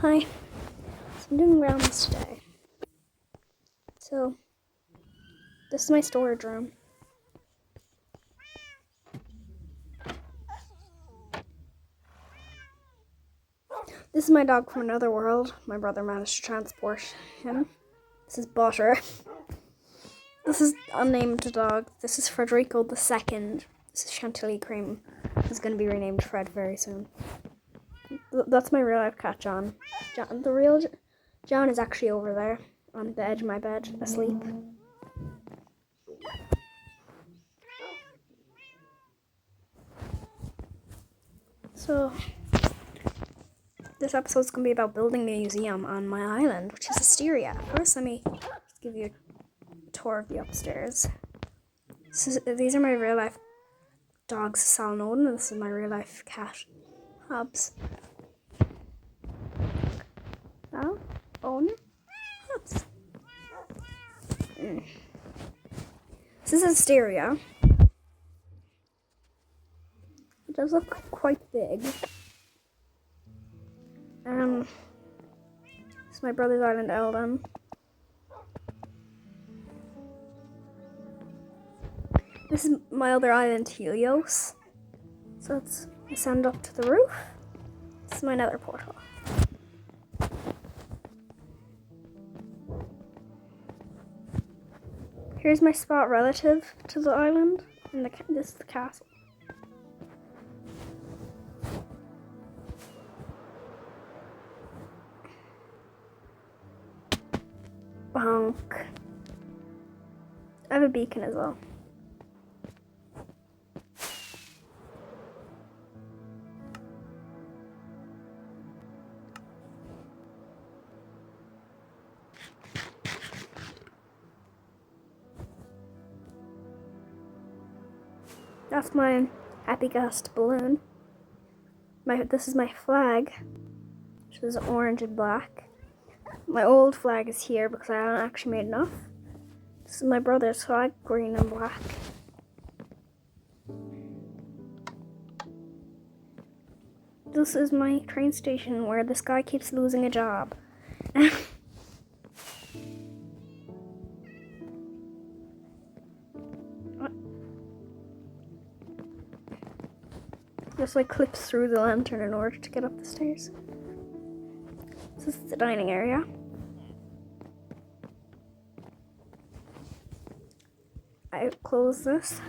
Hi, so I'm doing rounds today. So, this is my storage room. This is my dog from another world. My brother managed to transport him. This is Butter. This is unnamed dog. This is Frederico II. This is Chantilly Cream. He's going to be renamed Fred very soon. That's my real life cat, John. The real John is actually over there on the edge of my bed, asleep. So, this episode is going to be about building a museum on my island, which is Asteria. First, let me just give you a tour of the upstairs. These are my real life dogs, Sal and Odin, and this is my real life cat, Hobbs. Sal, Odin, Hobbs. This is Asteria. It does look quite big. This is my brother's island, Eldon. This is my other island, Helios. So let's ascend up to the roof. This is my nether portal. Here's my spot relative to the island, and this is the castle. Bonk. I have a beacon as well. That's my happy gust balloon. This is my flag, which is orange and black. My old flag is here because I haven't actually made enough. This is my brother's flag, green and black. This is my train station where this guy keeps losing a job. Just like clips through the lantern in order to get up the stairs. This is the dining area. I close this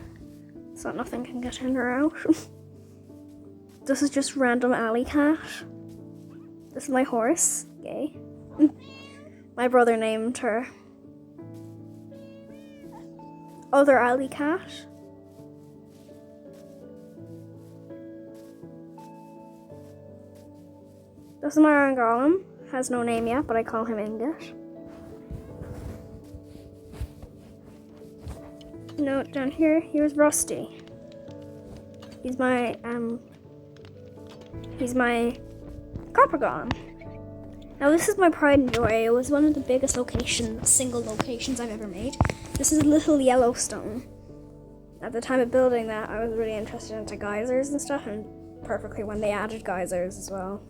so nothing can get in or out. This is just random alley cat. This is my horse. Gay. My brother named her. Other alley cat. This is my iron golem. Has no name yet, but I call him Ingot. No, down here, here's Rusty. He's my copper golem. Now this is my pride and joy. It was one of the biggest single locations I've ever made. This is Little Yellowstone. At the time of building that, I was really interested into geysers and stuff, and perfectly when they added geysers as well.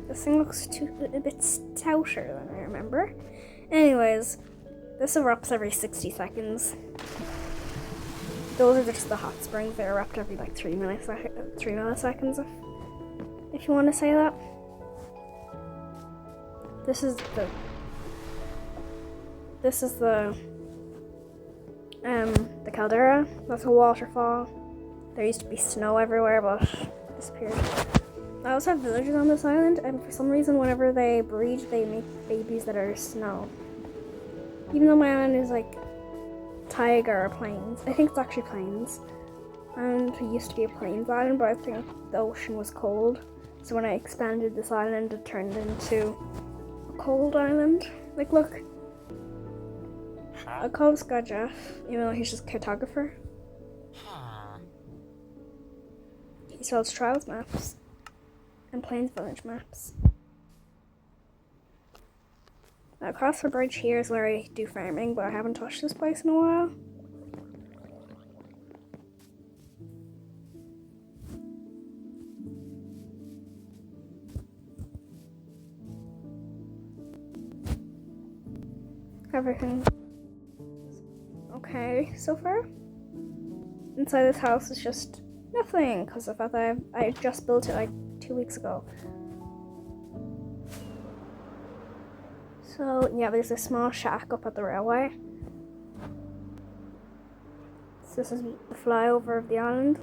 This thing looks a bit stouter than I remember. Anyways, this erupts every 60 seconds. Those are just the hot springs. They erupt every like 3 milliseconds, if you want to say that. This is the caldera. That's a waterfall. There used to be snow everywhere, but it disappeared. I also have villagers on this island, and for some reason, whenever they breed, they make babies that are snow. Even though my island is like taiga or plains. I think it's actually plains. And it used to be a plains island, but I think the ocean was cold. So when I expanded this island, it turned into a cold island. Like, look. I call this guy Jeff, even though he's just a cartographer. He sells trials maps and Plains Village maps. Now, across the bridge here is where I do farming, but I haven't touched this place in a while. Everything okay so far. Inside this house is just nothing because of the fact that I just built it like 2 weeks ago. So yeah, there's a small shack up at the railway. So this is the flyover of the island.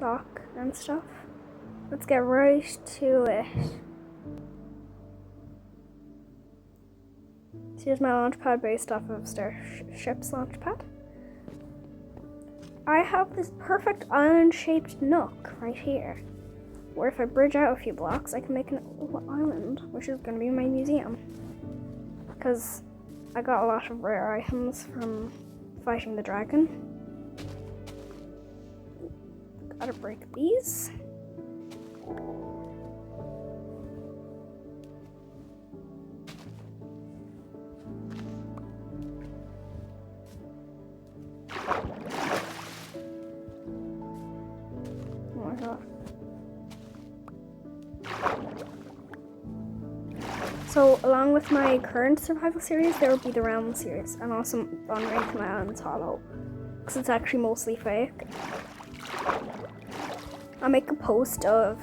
Dock and stuff. Let's get right to it. So here's my launch pad based off of Starship's launch pad. I have this perfect island-shaped nook right here, where if I bridge out a few blocks, I can make an island, which is going to be my museum. Because I got a lot of rare items from fighting the dragon. Gotta break these. Oh my god. So, along with my current survival series, there will be the Realm series, and also on Wraith Islands Hollow, because it's actually mostly fake. I'll make a post of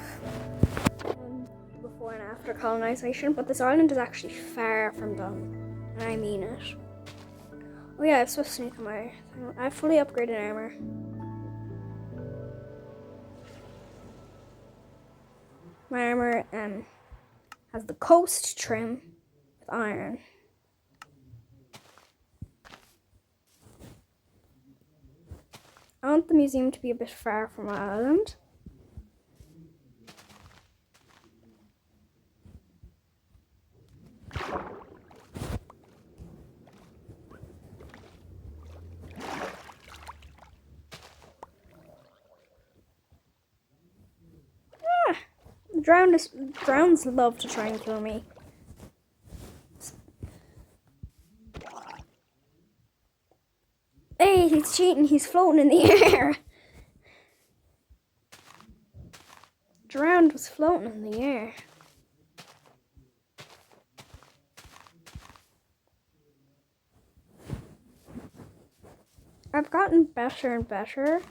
before and after colonization, but this island is actually far from done, and I mean it. Oh yeah, I was supposed to sneak on my... I have fully upgraded armor. My armor has the coast trim with iron. I want the museum to be a bit far from my island. Drowns love to try and kill me. Hey, he's cheating. He's floating in the air. Drowned was floating in the air. I've gotten better and better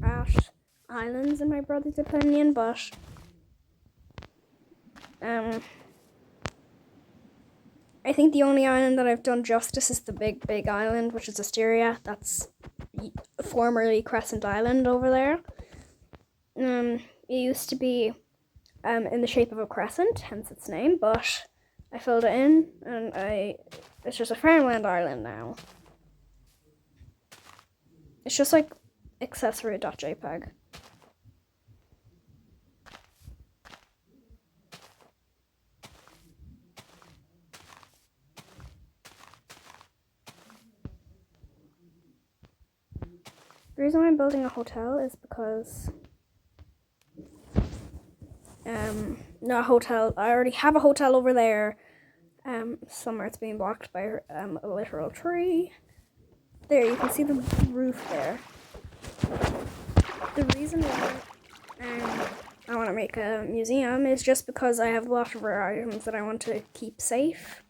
at islands in my brother's opinion, but I think the only island that I've done justice is the big island, which is Asteria. That's formerly Crescent Island over there. It used to be in the shape of a crescent, hence its name, but I filled it in, and it's just a farmland island now. It's just like accessory.jpg. The reason why I'm building a hotel is because not a hotel. I already have a hotel over there. Somewhere it's being blocked by a literal tree. There, you can see the roof there. The reason why I want to make a museum is just because I have a lot of rare items that I want to keep safe.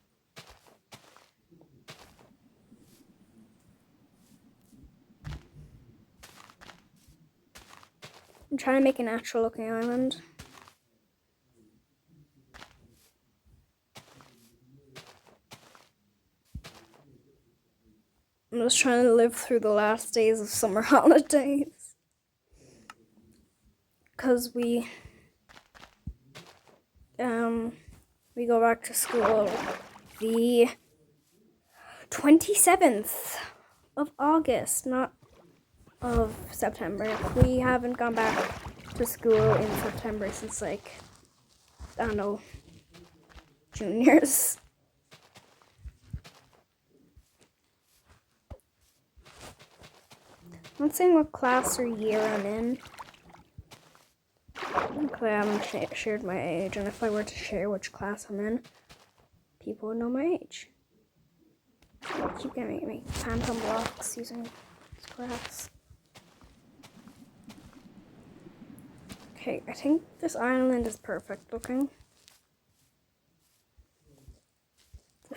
I'm trying to make a natural looking island. I'm just trying to live through the last days of summer holidays. Because we go back to school the 27th of August, not of September. We haven't gone back to school in September since, like, I don't know, juniors. I'm not saying what class or year I'm in. Okay, I haven't shared my age, and if I were to share which class I'm in, people would know my age. So I keep getting me phantom blocks using this class. Okay, I think this island is perfect looking.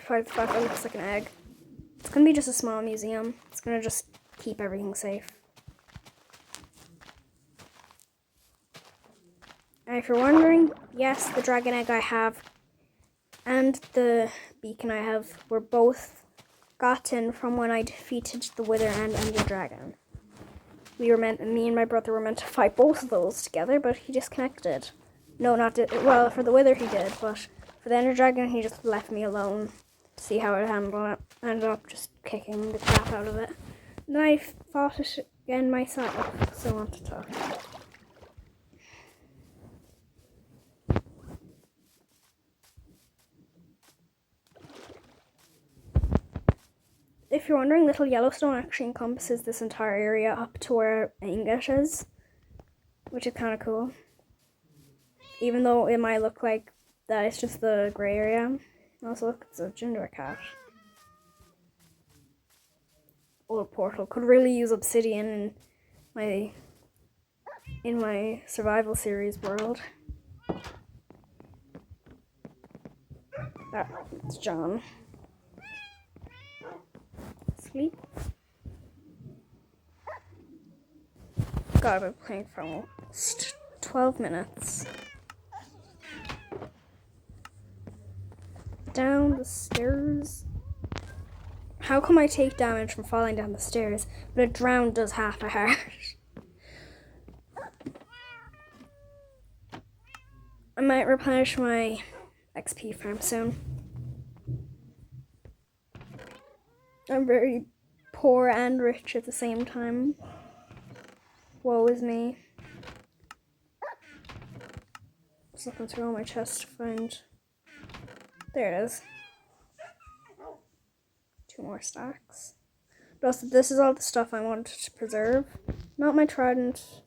the fact that it looks like an egg. It's gonna be just a small museum. It's gonna just keep everything safe. And if you're wondering, yes, the dragon egg I have and the beacon I have were both gotten from when I defeated the Wither and Ender Dragon. Me and my brother were meant to fight both of those together, but he disconnected. No, well, for the Wither he did, but for the Ender Dragon he just left me alone to see how it handled it. I ended up just kicking the crap out of it. And then I fought it again myself, so I want to talk. If you're wondering, Little Yellowstone actually encompasses this entire area up to where Ingot is, which is kind of cool. Even though it might look like that it's just the grey area. Also, look, it's a ginger cat. Old portal. Could really use obsidian in my survival series world. It's John. Sleep. God, I've been playing for almost 12 minutes. Down the stairs. How come I take damage from falling down the stairs, but a drown does half a heart? I might replenish my XP farm soon. I'm very poor and rich at the same time. Woe is me. Just looking through all my chests to find... There it is. 2 more stacks. But also, this is all the stuff I wanted to preserve. Not my trident.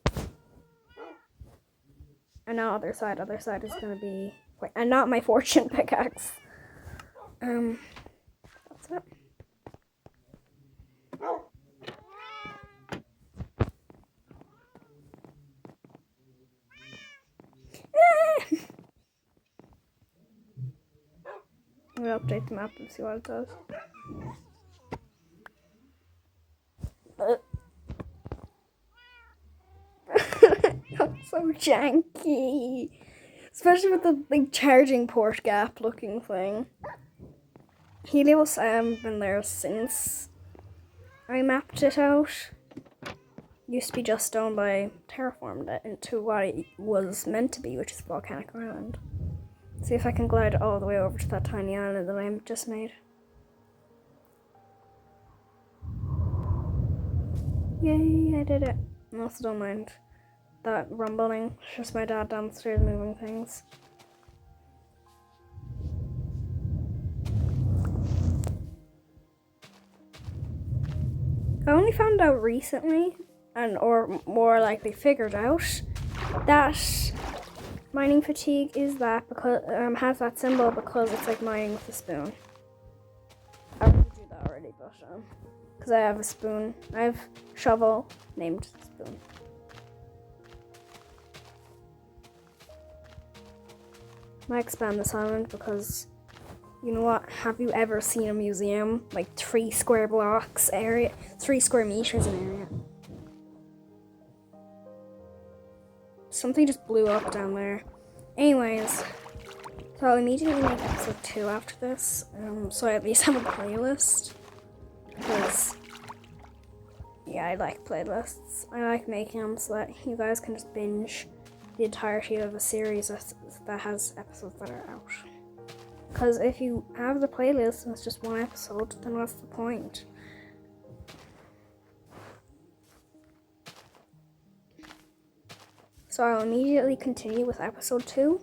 And now other side is gonna be... Wait, and not my fortune pickaxe. That's it. I'm gonna update the map and see what it does. That's so janky. Especially with the big charging port gap looking thing. Helios, I haven't been there since I mapped it out. Used to be just stone, but I terraformed it into what it was meant to be, which is a volcanic island. See if I can glide all the way over to that tiny island that I just made. Yay, I did it. I also don't mind that rumbling. It's just my dad downstairs moving things. I only found out recently, or more likely figured out, that mining fatigue is that because has that symbol because it's like mining with a spoon. I would do that already, but because I have a spoon, I have shovel named spoon. I might expand this island because, you know what? Have you ever seen a museum like 3 square blocks area, 3 square meters in area? Something just blew up down there. Anyways, so I'll immediately make episode 2 after this, so I at least have a playlist. Because, yeah, I like playlists. I like making them so that you guys can just binge the entirety of a series that has episodes that are out. Because if you have the playlist and it's just 1 episode, then what's the point? So I'll immediately continue with episode 2.